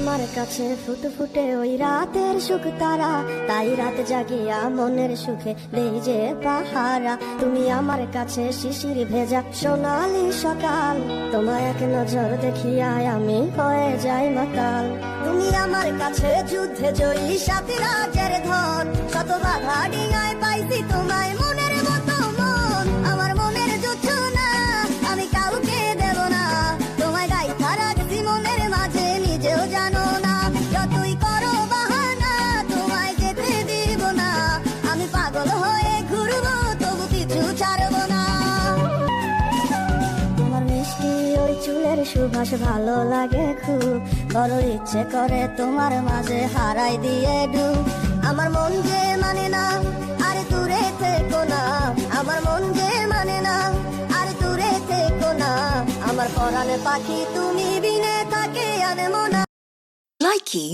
আমার কাছে ফুটে ফুটে ওই রাতের সুখ তারা, তাই রাত জাগিয়া মনের সুখে দেই যে পাহারা। তুমি আমার কাছে শিশির ভেজা সোনালি সকাল, তোমায় এক নজর দেখিয়া আমি হয়ে যাই মাতাল। তুমি আমার কাছে যুদ্ধে জয়ী সাথী রাজের ধন, শত বাধা ডিঙায় পাইছি তোমায় মনের মতো মন। আমার মনের যুদ্ধ না আমি কাউকে দেব না, তোমায় গাইথা রাখছি মনের মাঝে নিজেও জানো না। যতই করো বাহানা তোমায় যেতে দিব না, আমি পাগল হয়ে ঘুরবো তবু কিছু ছাড়বো না। তোমার মিষ্টি ওই চুলের সুবাস ভালো লাগে খুব, বড় ইচ্ছে করে তোমার মাঝে হারাই দিয়ে ডুব। আমার মন যে মানে না আর দূরে থেকো না, আমার মন যে মানে না আর দূরে থেকো না। আমার পরাণে পাখি তুমি বিনে থাকে আনে মনা। Likey